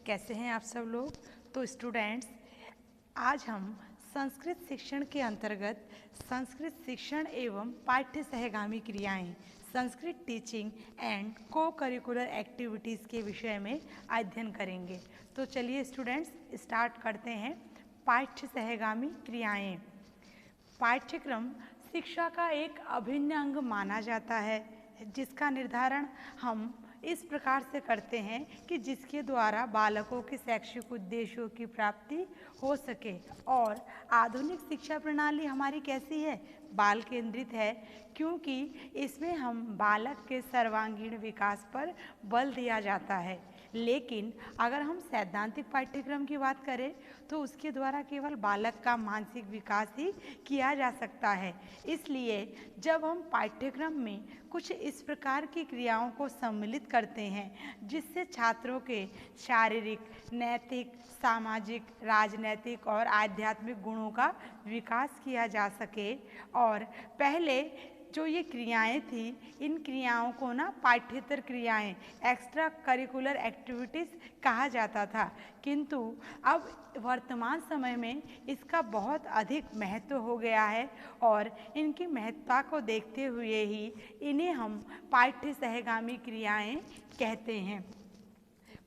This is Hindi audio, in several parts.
कैसे हैं आप सब लोग। तो स्टूडेंट्स, आज हम संस्कृत शिक्षण के अंतर्गत संस्कृत शिक्षण एवं पाठ्य सहगामी क्रियाएं, संस्कृत टीचिंग एंड को करिकुलर एक्टिविटीज़ के विषय में अध्ययन करेंगे। तो चलिए स्टूडेंट्स, स्टार्ट करते हैं। पाठ्य सहगामी क्रियाएं। पाठ्यक्रम शिक्षा का एक अभिन्न अंग माना जाता है, जिसका निर्धारण हम इस प्रकार से करते हैं कि जिसके द्वारा बालकों के शैक्षिक उद्देश्यों की प्राप्ति हो सके। और आधुनिक शिक्षा प्रणाली हमारी कैसी है? बाल केंद्रित है, क्योंकि इसमें हम बालक के सर्वांगीण विकास पर बल दिया जाता है। लेकिन अगर हम सैद्धांतिक पाठ्यक्रम की बात करें तो उसके द्वारा केवल बालक का मानसिक विकास ही किया जा सकता है। इसलिए जब हम पाठ्यक्रम में कुछ इस प्रकार की क्रियाओं को सम्मिलित करते हैं जिससे छात्रों के शारीरिक, नैतिक, सामाजिक, राजनैतिक और आध्यात्मिक गुणों का विकास किया जा सके, और पहले जो ये क्रियाएं थी, इन क्रियाओं को ना पाठ्येतर क्रियाएं, एक्स्ट्रा करिकुलर एक्टिविटीज़ कहा जाता था। किंतु अब वर्तमान समय में इसका बहुत अधिक महत्व हो गया है और इनकी महत्ता को देखते हुए ही इन्हें हम पाठ्य सहगामी क्रियाएं कहते हैं।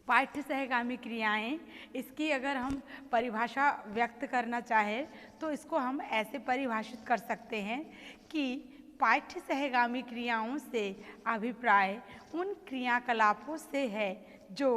पाठ्य सहगामी क्रियाएं, इसकी अगर हम परिभाषा व्यक्त करना चाहें तो इसको हम ऐसे परिभाषित कर सकते हैं कि पाठ्य सहगामी क्रियाओं से अभिप्राय उन क्रियाकलापों से है जो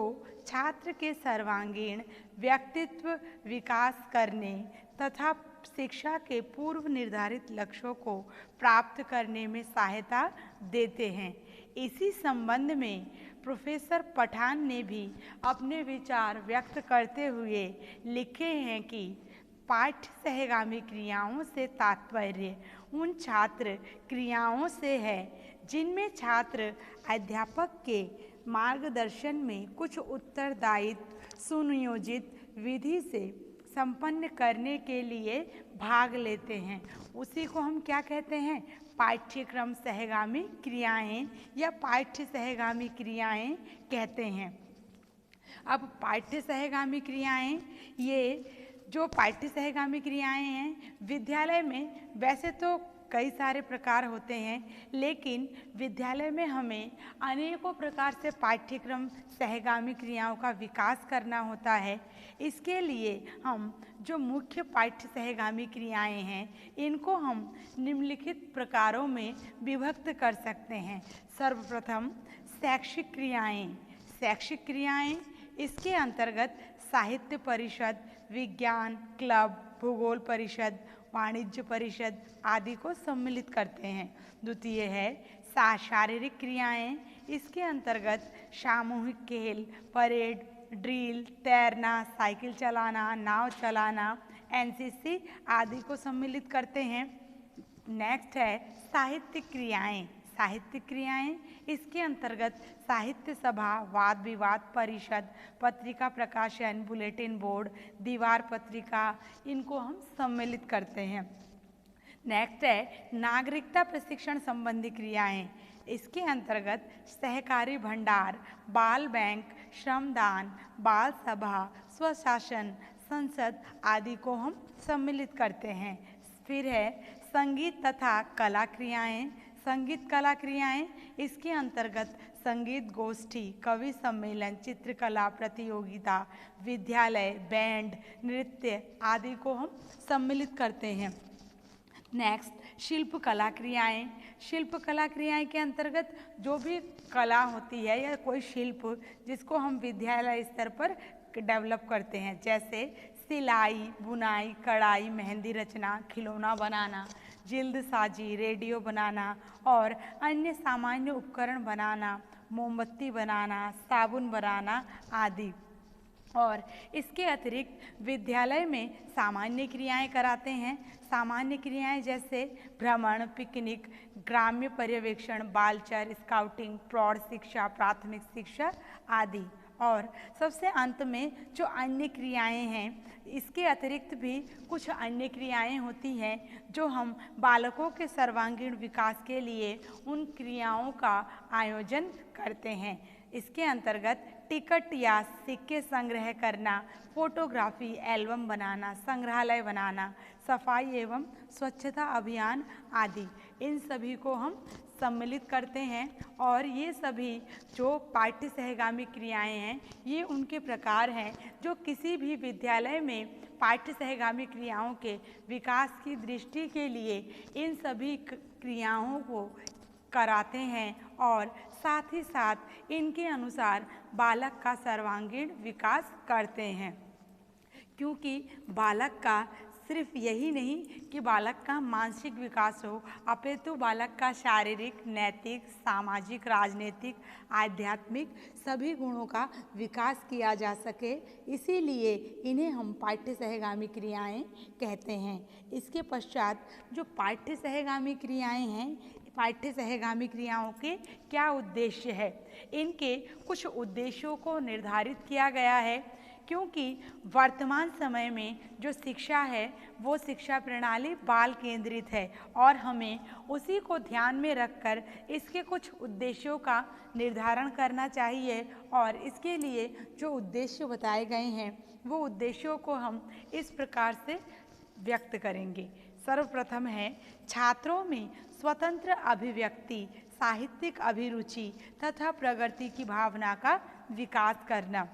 छात्र के सर्वांगीण व्यक्तित्व विकास करने तथा शिक्षा के पूर्व निर्धारित लक्ष्यों को प्राप्त करने में सहायता देते हैं। इसी संबंध में प्रोफेसर पठान ने भी अपने विचार व्यक्त करते हुए लिखे हैं कि पाठ्य सहगामी क्रियाओं से तात्पर्य उन छात्र क्रियाओं से है जिनमें छात्र अध्यापक के मार्गदर्शन में कुछ उत्तरदायित्व सुनियोजित विधि से संपन्न करने के लिए भाग लेते हैं। उसी को हम क्या कहते हैं? पाठ्यक्रम सहगामी क्रियाएं या पाठ्य सहगामी क्रियाएं कहते हैं। अब पाठ्य सहगामी क्रियाएं, ये जो पाठ्य सहगामी क्रियाएं हैं, विद्यालय में वैसे तो कई सारे प्रकार होते हैं, लेकिन विद्यालय में हमें अनेकों प्रकार से पाठ्यक्रम सहगामी क्रियाओं का विकास करना होता है। इसके लिए हम जो मुख्य पाठ्य सहगामी क्रियाएं हैं, इनको हम निम्नलिखित प्रकारों में विभक्त कर सकते हैं। सर्वप्रथम शैक्षिक क्रियाएं। शैक्षिक क्रियाएं, इसके अंतर्गत साहित्य परिषद, विज्ञान क्लब, भूगोल परिषद, वाणिज्य परिषद आदि को सम्मिलित करते हैं। द्वितीय है शारीरिक क्रियाएं। इसके अंतर्गत सामूहिक खेल, परेड, ड्रिल, तैरना, साइकिल चलाना, नाव चलाना, एनसीसी आदि को सम्मिलित करते हैं। नेक्स्ट है साहित्यिक क्रियाएं। साहित्यिक क्रियाएं, इसके अंतर्गत साहित्य सभा, वाद विवाद परिषद, पत्रिका प्रकाशन, बुलेटिन बोर्ड, दीवार पत्रिका, इनको हम सम्मिलित करते हैं। नेक्स्ट है नागरिकता प्रशिक्षण संबंधी क्रियाएं। इसके अंतर्गत सहकारी भंडार, बाल बैंक, श्रमदान, बाल सभा, स्वशासन, संसद आदि को हम सम्मिलित करते हैं। फिर है संगीत तथा कला क्रियाएं। संगीत कला क्रियाएं, इसके अंतर्गत संगीत गोष्ठी, कवि सम्मेलन, चित्रकला प्रतियोगिता, विद्यालय, बैंड, नृत्य आदि को हम सम्मिलित करते हैं। नेक्स्ट शिल्प कला क्रियाएं। शिल्प कला क्रियाएं के अंतर्गत जो भी कला होती है या कोई शिल्प जिसको हम विद्यालय स्तर पर डेवलप करते हैं, जैसे सिलाई, बुनाई, कढ़ाई, मेहंदी रचना, खिलौना बनाना, जिल्द साजी, रेडियो बनाना और अन्य सामान्य उपकरण बनाना, मोमबत्ती बनाना, साबुन बनाना आदि। और इसके अतिरिक्त विद्यालय में सामान्य क्रियाएं कराते हैं। सामान्य क्रियाएं जैसे भ्रमण, पिकनिक, ग्राम्य पर्यवेक्षण, बालचर, स्काउटिंग, प्रौढ़ शिक्षा, प्राथमिक शिक्षा आदि। और सबसे अंत में जो अन्य क्रियाएं हैं, इसके अतिरिक्त भी कुछ अन्य क्रियाएं होती हैं जो हम बालकों के सर्वांगीण विकास के लिए उन क्रियाओं का आयोजन करते हैं। इसके अंतर्गत टिकट या सिक्के संग्रह करना, फोटोग्राफी एल्बम बनाना, संग्रहालय बनाना, सफाई एवं स्वच्छता अभियान आदि, इन सभी को हम सम्मिलित करते हैं। और ये सभी जो पाठ्य सहगामी क्रियाएं हैं, ये उनके प्रकार हैं जो किसी भी विद्यालय में पाठ्य सहगामी क्रियाओं के विकास की दृष्टि के लिए इन सभी क्रियाओं को कराते हैं और साथ ही साथ इनके अनुसार बालक का सर्वांगीण विकास करते हैं। क्योंकि बालक का सिर्फ यही नहीं कि बालक का मानसिक विकास हो, अपितु बालक का शारीरिक, नैतिक, सामाजिक, राजनीतिक, आध्यात्मिक सभी गुणों का विकास किया जा सके, इसीलिए इन्हें हम पाठ्य सहगामी क्रियाएं कहते हैं। इसके पश्चात जो पाठ्य सहगामी क्रियाएं हैं, पाठ्य सहगामी क्रियाओं के क्या उद्देश्य है, इनके कुछ उद्देश्यों को निर्धारित किया गया है। क्योंकि वर्तमान समय में जो शिक्षा है वो शिक्षा प्रणाली बाल केंद्रित है और हमें उसी को ध्यान में रखकर इसके कुछ उद्देश्यों का निर्धारण करना चाहिए। और इसके लिए जो उद्देश्य बताए गए हैं वो उद्देश्यों को हम इस प्रकार से व्यक्त करेंगे। सर्वप्रथम है छात्रों में स्वतंत्र अभिव्यक्ति, साहित्यिक अभिरुचि तथा प्रगति की भावना का विकास करना,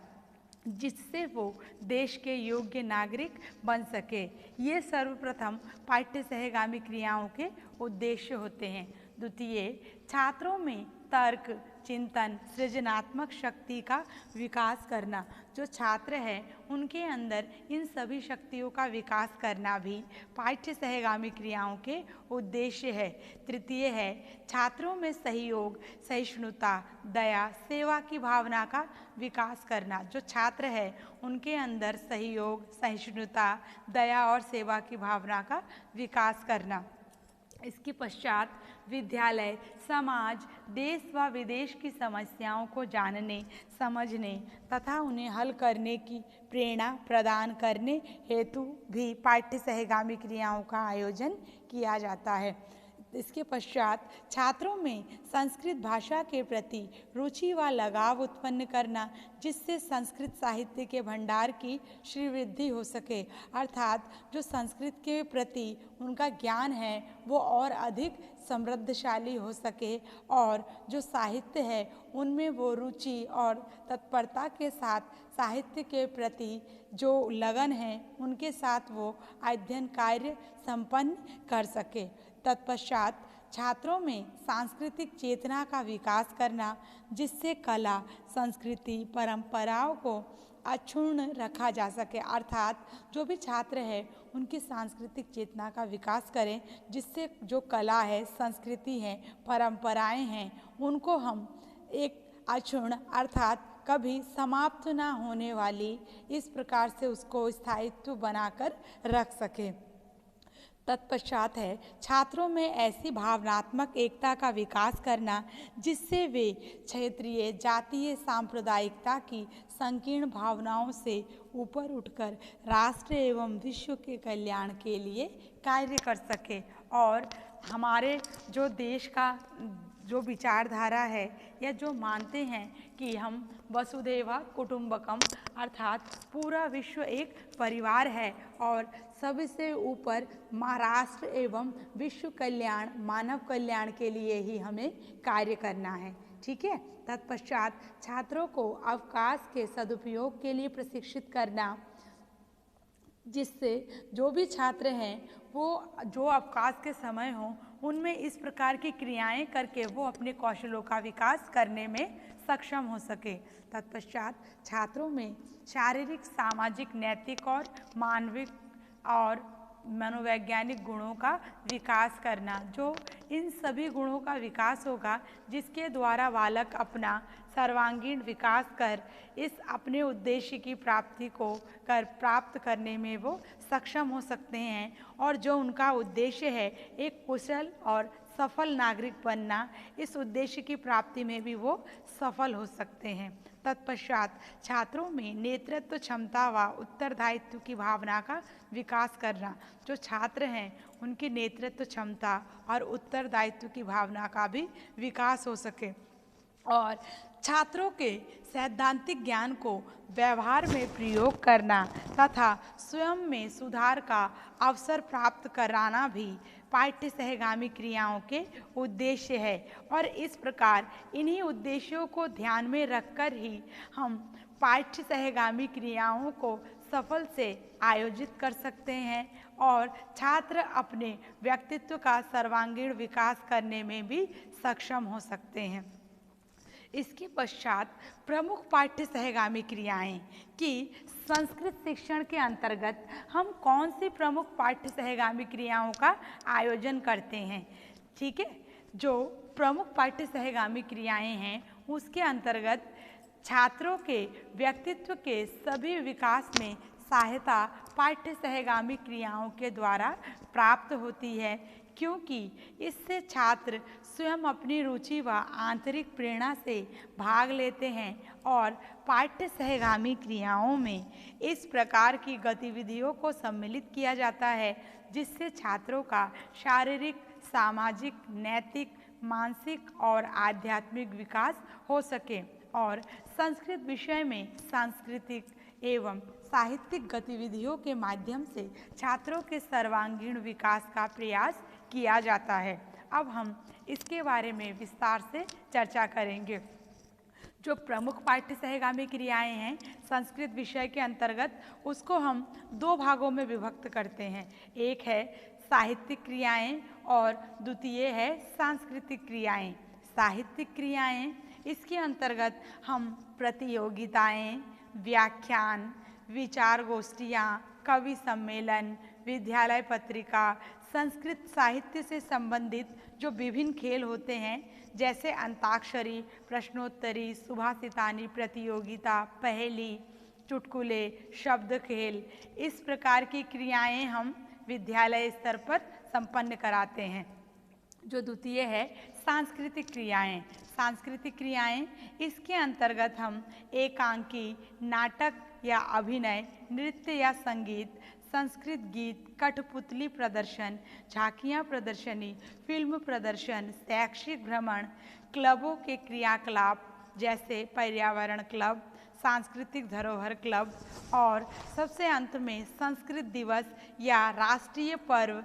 जिससे वो देश के योग्य नागरिक बन सके। ये सर्वप्रथम पाठ्य सहगामी क्रियाओं के उद्देश्य होते हैं। द्वितीय, छात्रों में तर्क, चिंतन, सृजनात्मक शक्ति का विकास करना। जो छात्र हैं उनके अंदर इन सभी शक्तियों का विकास करना भी पाठ्य सहगामी क्रियाओं के उद्देश्य है। तृतीय है छात्रों में सहयोग, सहिष्णुता, दया, सेवा की भावना का विकास करना। जो छात्र है उनके अंदर सहयोग, सहिष्णुता, दया और सेवा की भावना का विकास करना। इसके पश्चात विद्यालय समाज, देश व विदेश की समस्याओं को जानने, समझने तथा उन्हें हल करने की प्रेरणा प्रदान करने हेतु भी पाठ्य सहगामी क्रियाओं का आयोजन किया जाता है। इसके पश्चात छात्रों में संस्कृत भाषा के प्रति रुचि व लगाव उत्पन्न करना, जिससे संस्कृत साहित्य के भंडार की श्रीवृद्धि हो सके, अर्थात जो संस्कृत के प्रति उनका ज्ञान है वो और अधिक समृद्धशाली हो सके और जो साहित्य है उनमें वो रुचि और तत्परता के साथ साहित्य के प्रति जो लगन है उनके साथ वो अध्ययन कार्य संपन्न कर सके। तत्पश्चात छात्रों में सांस्कृतिक चेतना का विकास करना, जिससे कला, संस्कृति, परंपराओं को अक्षुण्ण रखा जा सके, अर्थात जो भी छात्र है उनकी सांस्कृतिक चेतना का विकास करें, जिससे जो कला है, संस्कृति है, परंपराएं हैं, उनको हम एक अक्षुण्ण अर्थात कभी समाप्त ना होने वाली इस प्रकार से उसको स्थायित्व बनाकर रख सके। तत्पश्चात है छात्रों में ऐसी भावनात्मक एकता का विकास करना, जिससे वे क्षेत्रीय, जातीय, सांप्रदायिकता की संकीर्ण भावनाओं से ऊपर उठकर राष्ट्र एवं विश्व के कल्याण के लिए कार्य कर सके और हमारे जो देश का जो विचारधारा है या जो मानते हैं कि हम वसुधैव कुटुंबकम अर्थात पूरा विश्व एक परिवार है और सबसे ऊपर महाराष्ट्र एवं विश्व कल्याण, मानव कल्याण के लिए ही हमें कार्य करना है। ठीक है। तत्पश्चात छात्रों को अवकाश के सदुपयोग के लिए प्रशिक्षित करना, जिससे जो भी छात्र हैं वो जो अवकाश के समय हो उनमें इस प्रकार की क्रियाएं करके वो अपने कौशलों का विकास करने में सक्षम हो सके। तत्पश्चात छात्रों में शारीरिक, सामाजिक, नैतिक और मानविक और मनोवैज्ञानिक गुणों का विकास करना। जो इन सभी गुणों का विकास होगा जिसके द्वारा बालक अपना सर्वांगीण विकास कर इस अपने उद्देश्य की प्राप्ति को प्राप्त करने में वो सक्षम हो सकते हैं और जो उनका उद्देश्य है एक कुशल और सफल नागरिक बनना, इस उद्देश्य की प्राप्ति में भी वो सफल हो सकते हैं। तत्पश्चात छात्रों में नेतृत्व क्षमता व उत्तरदायित्व की भावना का विकास करना। जो छात्र हैं उनकी नेतृत्व क्षमता और उत्तरदायित्व की भावना का भी विकास हो सके। और छात्रों के सैद्धांतिक ज्ञान को व्यवहार में प्रयोग करना तथा स्वयं में सुधार का अवसर प्राप्त कराना भी पाठ्य सहगामी क्रियाओं के उद्देश्य है। और इस प्रकार इन्हीं उद्देश्यों को ध्यान में रखकर ही हम पाठ्य सहगामी क्रियाओं को सफल से आयोजित कर सकते हैं और छात्र अपने व्यक्तित्व का सर्वांगीण विकास करने में भी सक्षम हो सकते हैं। इसके पश्चात प्रमुख पाठ्य सहगामी क्रियाएं कि संस्कृत शिक्षण के अंतर्गत हम कौन सी प्रमुख पाठ्य सहगामी क्रियाओं का आयोजन करते हैं। ठीक है, जो प्रमुख पाठ्य सहगामी क्रियाएं हैं उसके अंतर्गत छात्रों के व्यक्तित्व के सभी विकास में सहायता पाठ्य सहगामी क्रियाओं के द्वारा प्राप्त होती है, क्योंकि इससे छात्र स्वयं अपनी रुचि व आंतरिक प्रेरणा से भाग लेते हैं और पाठ्य सहगामी क्रियाओं में इस प्रकार की गतिविधियों को सम्मिलित किया जाता है जिससे छात्रों का शारीरिक, सामाजिक, नैतिक, मानसिक और आध्यात्मिक विकास हो सके और संस्कृत विषय में सांस्कृतिक एवं साहित्यिक गतिविधियों के माध्यम से छात्रों के सर्वांगीण विकास का प्रयास किया जाता है। अब हम इसके बारे में विस्तार से चर्चा करेंगे। जो प्रमुख पाठ्य सहगामी क्रियाएं हैं संस्कृत विषय के अंतर्गत, उसको हम दो भागों में विभक्त करते हैं। एक है साहित्यिक क्रियाएं और द्वितीय है सांस्कृतिक क्रियाएं। साहित्यिक क्रियाएं, इसके अंतर्गत हम प्रतियोगिताएं, व्याख्यान, विचार गोष्ठियाँ, कवि सम्मेलन, विद्यालय पत्रिका, संस्कृत साहित्य से संबंधित जो विभिन्न खेल होते हैं जैसे अंताक्षरी, प्रश्नोत्तरी, सुभाषितानी प्रतियोगिता, पहेली, चुटकुले, शब्द खेल, इस प्रकार की क्रियाएं हम विद्यालय स्तर पर संपन्न कराते हैं। जो द्वितीय है सांस्कृतिक क्रियाएं। सांस्कृतिक क्रियाएं, इसके अंतर्गत हम एकांकी, नाटक या अभिनय, नृत्य या संगीत, संस्कृत गीत, कठपुतली प्रदर्शन, झांकियाँ प्रदर्शनी, फिल्म प्रदर्शन, शैक्षिक भ्रमण, क्लबों के क्रियाकलाप जैसे पर्यावरण क्लब, सांस्कृतिक धरोहर क्लब और सबसे अंत में संस्कृत दिवस या राष्ट्रीय पर्व,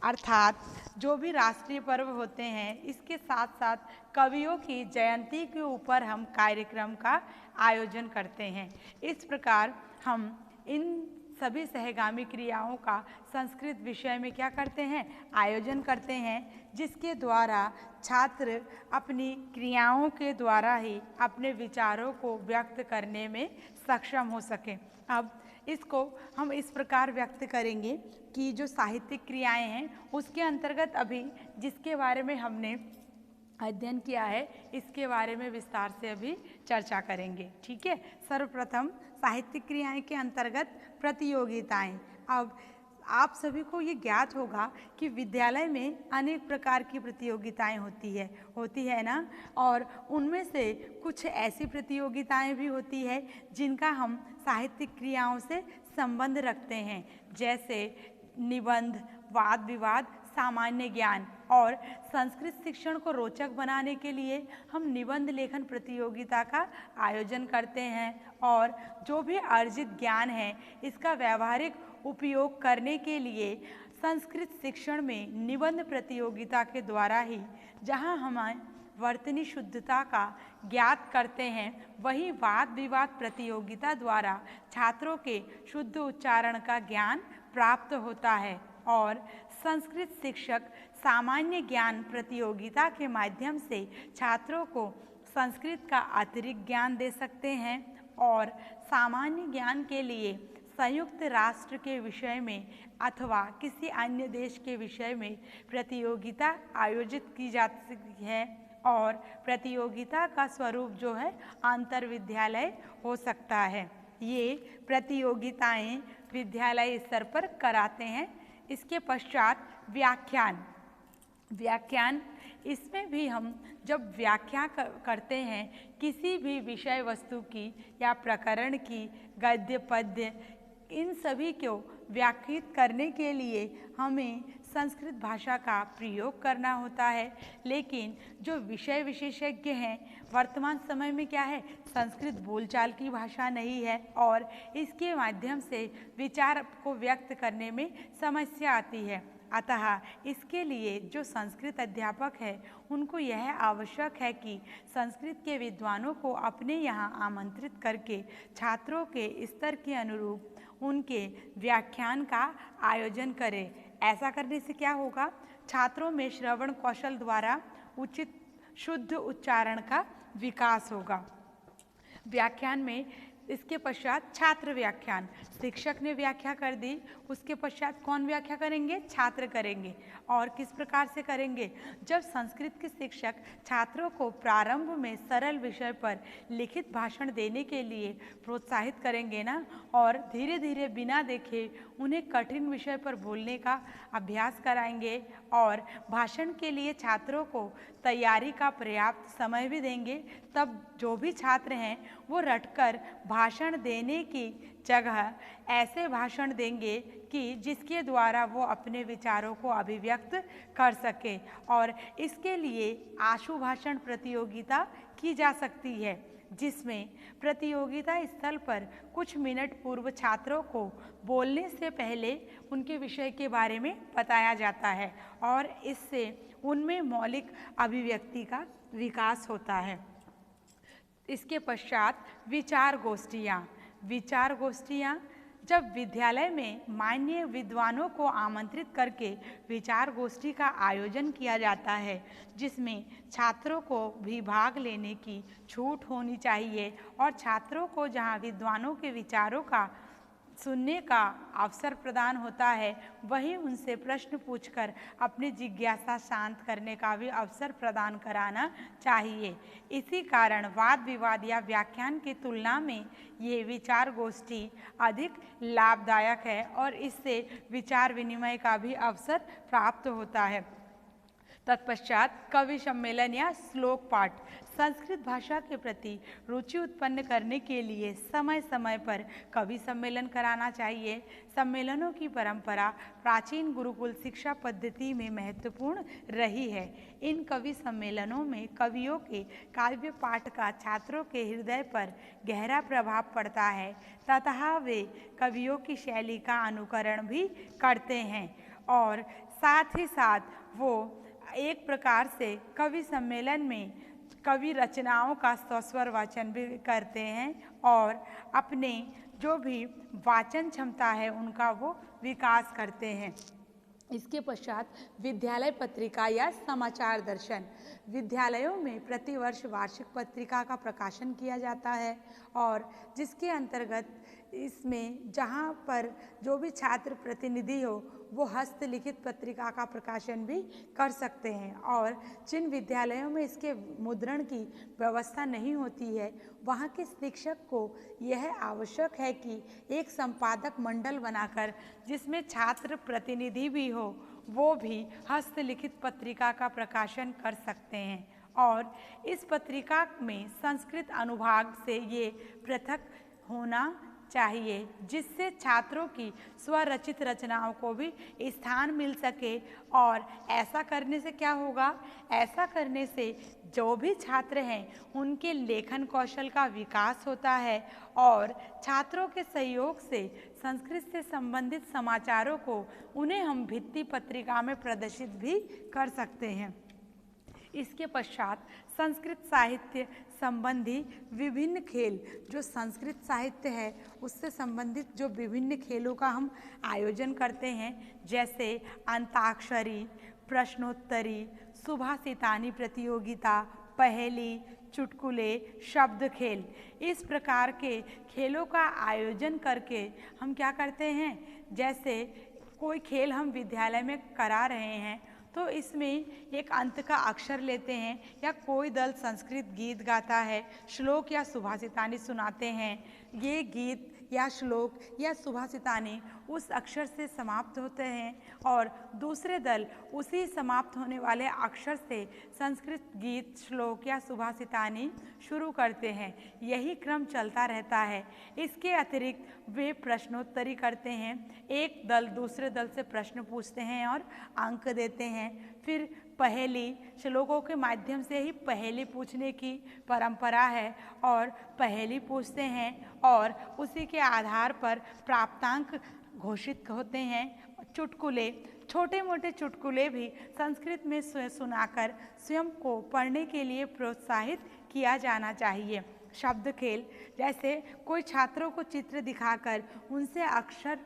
अर्थात जो भी राष्ट्रीय पर्व होते हैं इसके साथ साथ कवियों की जयंती के ऊपर हम कार्यक्रम का आयोजन करते हैं। इस प्रकार हम इन सभी सहगामी क्रियाओं का संस्कृत विषय में क्या करते हैं, आयोजन करते हैं, जिसके द्वारा छात्र अपनी क्रियाओं के द्वारा ही अपने विचारों को व्यक्त करने में सक्षम हो सकें। अब इसको हम इस प्रकार व्यक्त करेंगे कि जो साहित्यिक क्रियाएं हैं उसके अंतर्गत अभी जिसके बारे में हमने अध्ययन किया है इसके बारे में विस्तार से अभी चर्चा करेंगे। ठीक है, सर्वप्रथम साहित्यिक क्रियाएं के अंतर्गत प्रतियोगिताएं। अब आप सभी को ये ज्ञात होगा कि विद्यालय में अनेक प्रकार की प्रतियोगिताएं होती है ना, और उनमें से कुछ ऐसी प्रतियोगिताएं भी होती है जिनका हम साहित्यिक क्रियाओं से संबंध रखते हैं, जैसे निबंध, वाद विवाद, सामान्य ज्ञान। और संस्कृत शिक्षण को रोचक बनाने के लिए हम निबंध लेखन प्रतियोगिता का आयोजन करते हैं और जो भी अर्जित ज्ञान है इसका व्यावहारिक उपयोग करने के लिए संस्कृत शिक्षण में निबंध प्रतियोगिता के द्वारा ही जहां हम वर्तनी शुद्धता का ज्ञात करते हैं, वही वाद विवाद प्रतियोगिता द्वारा छात्रों के शुद्ध उच्चारण का ज्ञान प्राप्त होता है और संस्कृत शिक्षक सामान्य ज्ञान प्रतियोगिता के माध्यम से छात्रों को संस्कृत का अतिरिक्त ज्ञान दे सकते हैं और सामान्य ज्ञान के लिए संयुक्त राष्ट्र के विषय में अथवा किसी अन्य देश के विषय में प्रतियोगिता आयोजित की जा सकती है और प्रतियोगिता का स्वरूप जो है अंतर विद्यालय हो सकता है। ये प्रतियोगिताएं विद्यालय स्तर पर कराते हैं। इसके पश्चात व्याख्यान, इसमें भी हम जब व्याख्या करते हैं किसी भी विषय वस्तु की या प्रकरण की, गद्य पद्य, इन सभी को व्याख्यात करने के लिए हमें संस्कृत भाषा का प्रयोग करना होता है। लेकिन जो विषय विशेषज्ञ हैं, वर्तमान समय में क्या है, संस्कृत बोलचाल की भाषा नहीं है और इसके माध्यम से विचार को व्यक्त करने में समस्या आती है। अतः इसके लिए जो संस्कृत अध्यापक है उनको यह आवश्यक है कि संस्कृत के विद्वानों को अपने यहाँ आमंत्रित करके छात्रों के स्तर के अनुरूप उनके व्याख्यान का आयोजन करें। ऐसा करने से क्या होगा, छात्रों में श्रवण कौशल द्वारा उचित शुद्ध उच्चारण का विकास होगा। व्याख्यान में इसके पश्चात छात्र व्याख्यान, शिक्षक ने व्याख्या कर दी, उसके पश्चात कौन व्याख्या करेंगे, छात्र करेंगे। और किस प्रकार से करेंगे, जब संस्कृत के शिक्षक छात्रों को प्रारंभ में सरल विषय पर लिखित भाषण देने के लिए प्रोत्साहित करेंगे ना, और धीरे धीरे बिना देखे उन्हें कठिन विषय पर बोलने का अभ्यास कराएंगे और भाषण के लिए छात्रों को तैयारी का पर्याप्त समय भी देंगे, तब जो भी छात्र हैं वो रटकर भाषण देने की जगह ऐसे भाषण देंगे कि जिसके द्वारा वो अपने विचारों को अभिव्यक्त कर सके। और इसके लिए आशु भाषण प्रतियोगिता की जा सकती है, जिसमें प्रतियोगिता स्थल पर कुछ मिनट पूर्व छात्रों को बोलने से पहले उनके विषय के बारे में बताया जाता है और इससे उनमें मौलिक अभिव्यक्ति का विकास होता है। इसके पश्चात विचार गोष्ठियाँ, जब विद्यालय में मान्य विद्वानों को आमंत्रित करके विचार गोष्ठी का आयोजन किया जाता है, जिसमें छात्रों को भी भाग लेने की छूट होनी चाहिए और छात्रों को जहां विद्वानों के विचारों का सुनने का अवसर प्रदान होता है, वहीं उनसे प्रश्न पूछकर अपनी जिज्ञासा शांत करने का भी अवसर प्रदान कराना चाहिए। इसी कारण वाद विवाद या व्याख्यान की तुलना में ये विचार गोष्ठी अधिक लाभदायक है और इससे विचार विनिमय का भी अवसर प्राप्त होता है। तत्पश्चात कवि सम्मेलन या श्लोक पाठ, संस्कृत भाषा के प्रति रुचि उत्पन्न करने के लिए समय समय पर कवि सम्मेलन कराना चाहिए। सम्मेलनों की परंपरा प्राचीन गुरुकुल शिक्षा पद्धति में महत्वपूर्ण रही है। इन कवि सम्मेलनों में कवियों के काव्य पाठ का छात्रों के हृदय पर गहरा प्रभाव पड़ता है तथा वे कवियों की शैली का अनुकरण भी करते हैं और साथ ही साथ वो एक प्रकार से कवि सम्मेलन में कवि रचनाओं का सस्वर वाचन भी करते हैं और अपने जो भी वाचन क्षमता है उनका वो विकास करते हैं। इसके पश्चात विद्यालय पत्रिका या समाचार दर्शन, विद्यालयों में प्रतिवर्ष वार्षिक पत्रिका का प्रकाशन किया जाता है और जिसके अंतर्गत इसमें जहाँ पर जो भी छात्र प्रतिनिधि हो वो हस्तलिखित पत्रिका का प्रकाशन भी कर सकते हैं और जिन विद्यालयों में इसके मुद्रण की व्यवस्था नहीं होती है वहाँ के शिक्षक को यह आवश्यक है कि एक संपादक मंडल बनाकर जिसमें छात्र प्रतिनिधि भी हो वो भी हस्तलिखित पत्रिका का प्रकाशन कर सकते हैं और इस पत्रिका में संस्कृत अनुभाग से ये पृथक होना चाहिए जिससे छात्रों की स्वरचित रचनाओं को भी स्थान मिल सके। और ऐसा करने से क्या होगा, ऐसा करने से जो भी छात्र हैं उनके लेखन कौशल का विकास होता है और छात्रों के सहयोग से संस्कृत से संबंधित समाचारों को उन्हें हम भित्ति पत्रिका में प्रदर्शित भी कर सकते हैं। इसके पश्चात संस्कृत साहित्य संबंधी विभिन्न खेल, जो संस्कृत साहित्य है उससे संबंधित जो विभिन्न खेलों का हम आयोजन करते हैं, जैसे अंताक्षरी, प्रश्नोत्तरी, सुभाषितानी प्रतियोगिता, पहेली, चुटकुले, शब्द खेल, इस प्रकार के खेलों का आयोजन करके हम क्या करते हैं, जैसे कोई खेल हम विद्यालय में करा रहे हैं तो इसमें एक अंत का अक्षर लेते हैं या कोई दल संस्कृत गीत गाता है, श्लोक या सुभाषितानी सुनाते हैं। ये गीत या श्लोक या सुभाषितानी उस अक्षर से समाप्त होते हैं और दूसरे दल उसी समाप्त होने वाले अक्षर से संस्कृत गीत, श्लोक या सुभाषितानी शुरू करते हैं। यही क्रम चलता रहता है। इसके अतिरिक्त वे प्रश्नोत्तरी करते हैं। एक दल दूसरे दल से प्रश्न पूछते हैं और अंक देते हैं। फिर पहेली, श्लोकों के माध्यम से ही पहेली पूछने की परंपरा है और पहेली पूछते हैं और उसी के आधार पर प्राप्तांक घोषित होते हैं। चुटकुले, छोटे मोटे चुटकुले भी संस्कृत में सुनाकर स्वयं को पढ़ने के लिए प्रोत्साहित किया जाना चाहिए। शब्द खेल, जैसे कोई छात्रों को चित्र दिखाकर उनसे अक्षर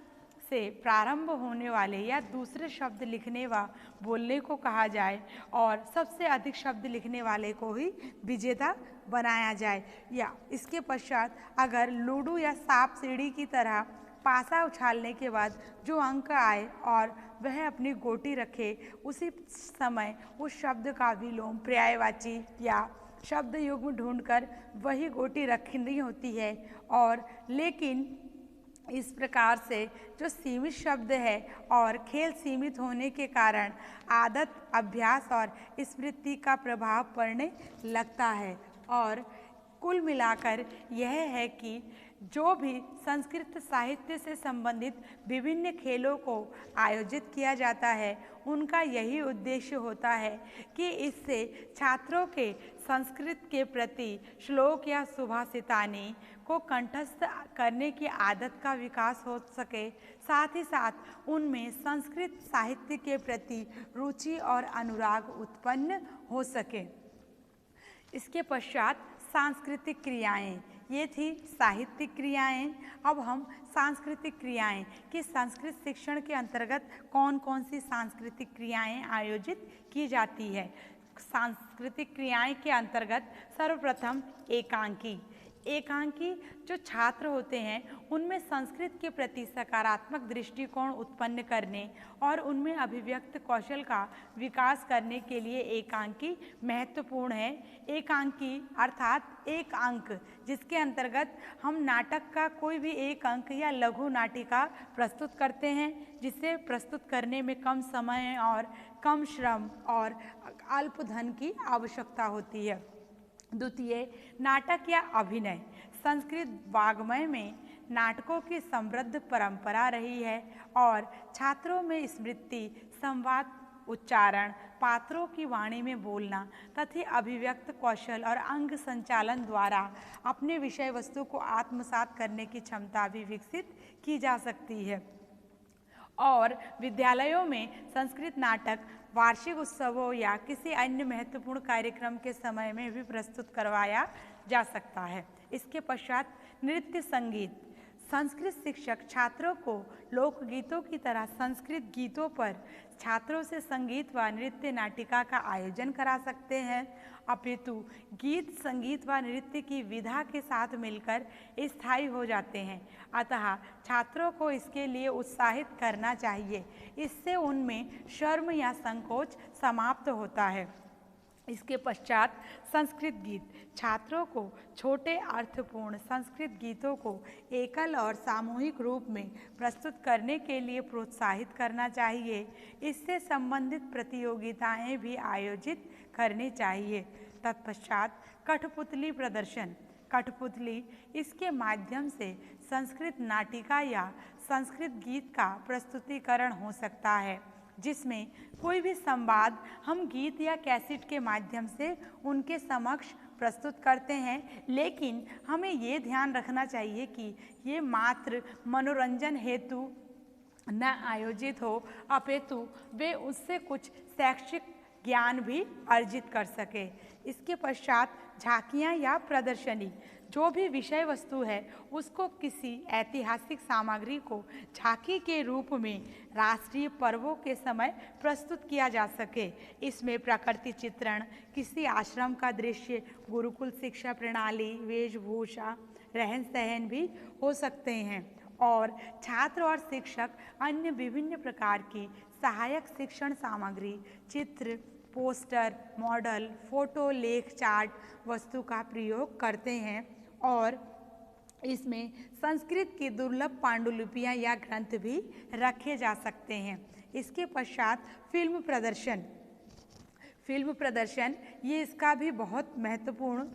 से प्रारंभ होने वाले या दूसरे शब्द लिखने व बोलने को कहा जाए और सबसे अधिक शब्द लिखने वाले को ही विजेता बनाया जाए। या इसके पश्चात अगर लूडो या सांप सीढ़ी की तरह पासा उछालने के बाद जो अंक आए और वह अपनी गोटी रखे, उसी समय उस शब्द का विलोम पर्यायवाची या शब्द युग्म ढूंढकर वही गोटी रखनी होती है। और लेकिन इस प्रकार से जो सीमित शब्द है और खेल सीमित होने के कारण आदत, अभ्यास और स्मृति का प्रभाव पड़ने लगता है। और कुल मिलाकर यह है कि जो भी संस्कृत साहित्य से संबंधित विभिन्न खेलों को आयोजित किया जाता है, उनका यही उद्देश्य होता है कि इससे छात्रों के संस्कृत के प्रति श्लोक या सुभाषितानी को कंठस्थ करने की आदत का विकास हो सके, साथ ही साथ उनमें संस्कृत साहित्य के प्रति रुचि और अनुराग उत्पन्न हो सके। इसके पश्चात सांस्कृतिक क्रियाएं, ये थी साहित्यिक क्रियाएं। अब हम सांस्कृतिक क्रियाएं कि संस्कृत शिक्षण के अंतर्गत कौन कौन सी सांस्कृतिक क्रियाएं आयोजित की जाती है। सांस्कृतिक क्रियाएं के अंतर्गत सर्वप्रथम एकांकी। एकांकी जो छात्र होते हैं उनमें संस्कृत के प्रति सकारात्मक दृष्टिकोण उत्पन्न करने और उनमें अभिव्यक्त कौशल का विकास करने के लिए एकांकी महत्वपूर्ण है। एकांकी अर्थात एक अंक, जिसके अंतर्गत हम नाटक का कोई भी एक अंक या लघु नाटिका प्रस्तुत करते हैं, जिसे प्रस्तुत करने में कम समय और कम श्रम और अल्प धन की आवश्यकता होती है। द्वितीय, नाटक या अभिनय। संस्कृत वाङ्मय में नाटकों की समृद्ध परंपरा रही है और छात्रों में स्मृति, संवाद, उच्चारण, पात्रों की वाणी में बोलना तथा अभिव्यक्त कौशल और अंग संचालन द्वारा अपने विषय वस्तु को आत्मसात करने की क्षमता भी विकसित की जा सकती है। और विद्यालयों में संस्कृत नाटक वार्षिक उत्सवों या किसी अन्य महत्वपूर्ण कार्यक्रम के समय में भी प्रस्तुत करवाया जा सकता है। इसके पश्चात नृत्य संगीत। संस्कृत शिक्षक छात्रों को लोकगीतों की तरह संस्कृत गीतों पर छात्रों से संगीत व नृत्य नाटिका का आयोजन करा सकते हैं, अपितु गीत, संगीत व नृत्य की विधा के साथ मिलकर स्थायी हो जाते हैं। अतः छात्रों को इसके लिए उत्साहित करना चाहिए। इससे उनमें शर्म या संकोच समाप्त होता है। इसके पश्चात संस्कृत गीत। छात्रों को छोटे अर्थपूर्ण संस्कृत गीतों को एकल और सामूहिक रूप में प्रस्तुत करने के लिए प्रोत्साहित करना चाहिए। इससे संबंधित प्रतियोगिताएं भी आयोजित करनी चाहिए। तत्पश्चात कठपुतली प्रदर्शन। कठपुतली, इसके माध्यम से संस्कृत नाटिका या संस्कृत गीत का प्रस्तुतिकरण हो सकता है, जिसमें कोई भी संवाद हम गीत या कैसेट के माध्यम से उनके समक्ष प्रस्तुत करते हैं। लेकिन हमें ये ध्यान रखना चाहिए कि ये मात्र मनोरंजन हेतु न आयोजित हो, अपितु वे उससे कुछ शैक्षिक ज्ञान भी अर्जित कर सके। इसके पश्चात झांकियाँ या प्रदर्शनी। जो भी विषय वस्तु है उसको किसी ऐतिहासिक सामग्री को झांकी के रूप में राष्ट्रीय पर्वों के समय प्रस्तुत किया जा सके। इसमें प्रकृति चित्रण, किसी आश्रम का दृश्य, गुरुकुल शिक्षा प्रणाली, वेशभूषा, रहन सहन भी हो सकते हैं। और छात्र और शिक्षक अन्य विभिन्न प्रकार की सहायक शिक्षण सामग्री, चित्र, पोस्टर, मॉडल, फोटो, लेख, चार्ट वस्तु का प्रयोग करते हैं और इसमें संस्कृत की दुर्लभ पांडुलिपियां या ग्रंथ भी रखे जा सकते हैं। इसके पश्चात फिल्म प्रदर्शन ये इसका भी बहुत महत्वपूर्ण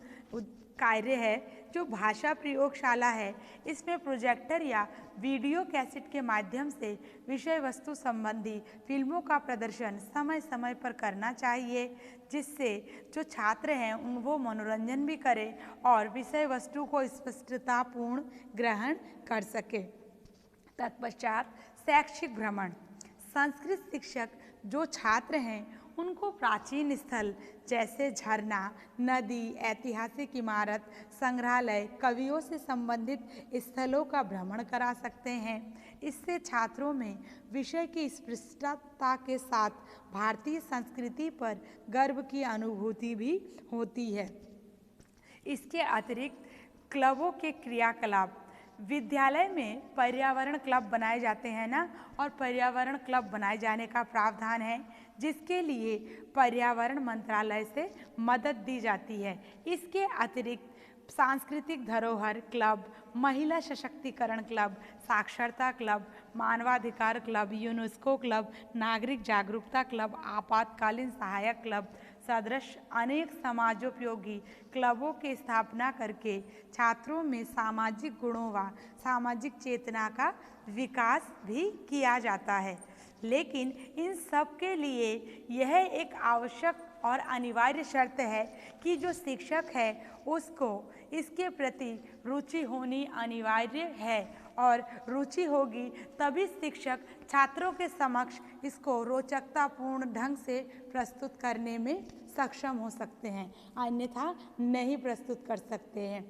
कार्य है। जो भाषा प्रयोगशाला है, इसमें प्रोजेक्टर या वीडियो कैसेट के माध्यम से विषय वस्तु संबंधी फिल्मों का प्रदर्शन समय समय पर करना चाहिए, जिससे जो छात्र हैं उन वो मनोरंजन भी करें और विषय वस्तु को स्पष्टतापूर्ण ग्रहण कर सके। तत्पश्चात शैक्षिक भ्रमण। संस्कृत शिक्षक जो छात्र हैं उनको प्राचीन स्थल जैसे झरना, नदी, ऐतिहासिक इमारत, संग्रहालय, कवियों से संबंधित स्थलों का भ्रमण करा सकते हैं। इससे छात्रों में विषय की स्पष्टता के साथ भारतीय संस्कृति पर गर्व की अनुभूति भी होती है। इसके अतिरिक्त क्लबों के क्रियाकलाप। विद्यालय में पर्यावरण क्लब बनाए जाते हैं ना, और पर्यावरण क्लब बनाए जाने का प्रावधान है, जिसके लिए पर्यावरण मंत्रालय से मदद दी जाती है। इसके अतिरिक्त सांस्कृतिक धरोहर क्लब, महिला सशक्तिकरण क्लब, साक्षरता क्लब, मानवाधिकार क्लब, यूनेस्को क्लब, नागरिक जागरूकता क्लब, आपातकालीन सहायक क्लब सदृश अनेक समाजोपयोगी क्लबों की स्थापना करके छात्रों में सामाजिक गुणों व सामाजिक चेतना का विकास भी किया जाता है। लेकिन इन सब के लिए यह एक आवश्यक और अनिवार्य शर्त है कि जो शिक्षक है उसको इसके प्रति रुचि होनी अनिवार्य है, और रुचि होगी तभी शिक्षक छात्रों के समक्ष इसको रोचकतापूर्ण ढंग से प्रस्तुत करने में सक्षम हो सकते हैं, अन्यथा नहीं प्रस्तुत कर सकते हैं।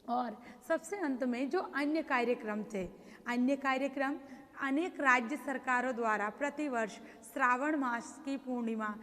और सबसे अंत में जो अन्य कार्यक्रम थे, अन्य कार्यक्रम अनेक राज्य सरकारों द्वारा प्रतिवर्ष श्रावण मास की पूर्णिमा,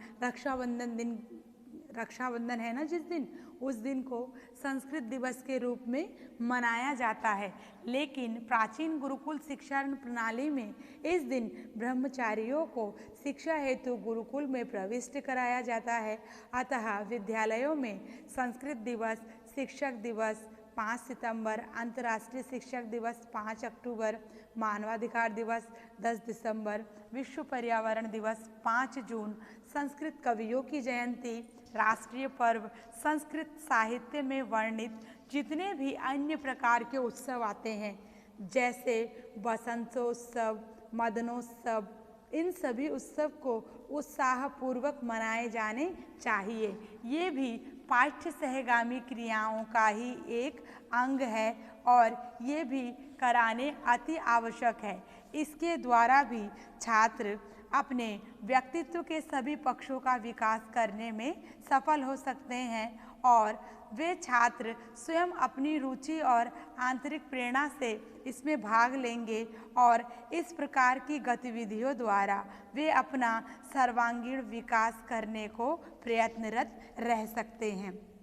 रक्षाबंधन है ना जिस दिन, उस दिन को संस्कृत दिवस के रूप में मनाया जाता है। लेकिन प्राचीन गुरुकुल शिक्षा प्रणाली में इस दिन ब्रह्मचारियों को शिक्षा हेतु गुरुकुल में प्रविष्ट कराया जाता है। अतः विद्यालयों में संस्कृत दिवस, शिक्षक दिवस 5 सितंबर, अंतर्राष्ट्रीय शिक्षक दिवस 5 अक्टूबर, मानवाधिकार दिवस 10 दिसंबर, विश्व पर्यावरण दिवस 5 जून, संस्कृत कवियों की जयंती, राष्ट्रीय पर्व, संस्कृत साहित्य में वर्णित जितने भी अन्य प्रकार के उत्सव आते हैं, जैसे बसंतोत्सव, मदनोत्सव, इन सभी उत्सव को उत्साहपूर्वक मनाए जाने चाहिए। ये भी पाठ्य सहगामी क्रियाओं का ही एक अंग है और ये भी कराने अति आवश्यक है। इसके द्वारा भी छात्र अपने व्यक्तित्व के सभी पक्षों का विकास करने में सफल हो सकते हैं और वे छात्र स्वयं अपनी रुचि और आंतरिक प्रेरणा से इसमें भाग लेंगे और इस प्रकार की गतिविधियों द्वारा वे अपना सर्वांगीण विकास करने को प्रयत्नरत रह सकते हैं।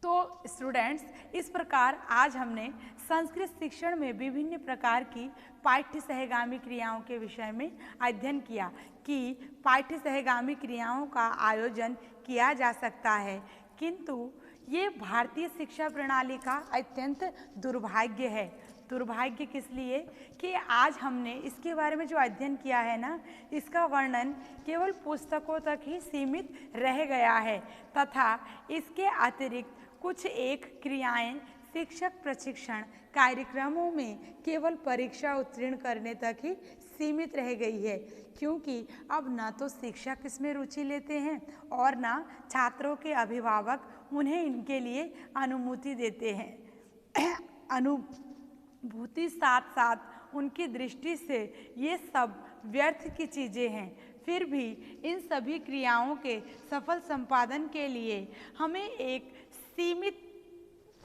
तो स्टूडेंट्स, इस प्रकार आज हमने संस्कृत शिक्षण में विभिन्न प्रकार की पाठ्य सहगामी क्रियाओं के विषय में अध्ययन किया कि पाठ्य सहगामी क्रियाओं का आयोजन किया जा सकता है, किंतु ये भारतीय शिक्षा प्रणाली का अत्यंत दुर्भाग्य है। दुर्भाग्य किस लिए कि आज हमने इसके बारे में जो अध्ययन किया है ना, इसका वर्णन केवल पुस्तकों तक ही सीमित रह गया है तथा इसके अतिरिक्त कुछ एक क्रियाएं शिक्षक प्रशिक्षण कार्यक्रमों में केवल परीक्षा उत्तीर्ण करने तक ही सीमित रह गई है, क्योंकि अब ना तो शिक्षक इसमें रुचि लेते हैं और ना छात्रों के अभिभावक उन्हें इनके लिए अनुमति देते हैं। अनुभूति साथ साथ उनकी दृष्टि से ये सब व्यर्थ की चीज़ें हैं। फिर भी इन सभी क्रियाओं के सफल संपादन के लिए हमें एक सीमित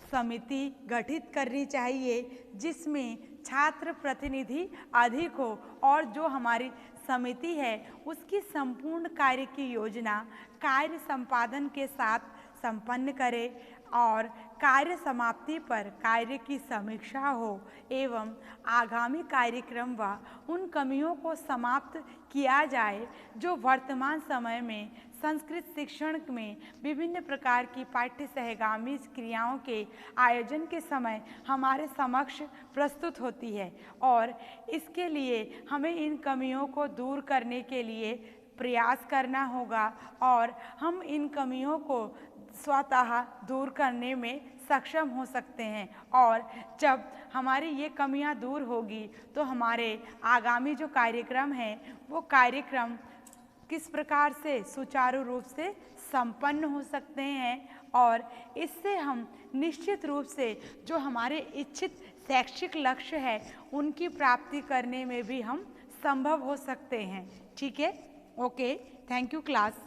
समिति गठित करनी चाहिए जिसमें छात्र प्रतिनिधि अधिक हो और जो हमारी समिति है उसकी संपूर्ण कार्य की योजना कार्य संपादन के साथ संपन्न करे और कार्य समाप्ति पर कार्य की समीक्षा हो एवं आगामी कार्यक्रम व उन कमियों को समाप्त किया जाए जो वर्तमान समय में संस्कृत शिक्षण में विभिन्न प्रकार की पाठ्य सहगामी क्रियाओं के आयोजन के समय हमारे समक्ष प्रस्तुत होती है और इसके लिए हमें इन कमियों को दूर करने के लिए प्रयास करना होगा और हम इन कमियों को स्वतः दूर करने में सक्षम हो सकते हैं। और जब हमारी ये कमियां दूर होगी तो हमारे आगामी जो कार्यक्रम हैं वो कार्यक्रम किस प्रकार से सुचारू रूप से संपन्न हो सकते हैं और इससे हम निश्चित रूप से जो हमारे इच्छित शैक्षिक लक्ष्य है उनकी प्राप्ति करने में भी हम संभव हो सकते हैं। ठीक है, ओके, थैंक यू क्लास।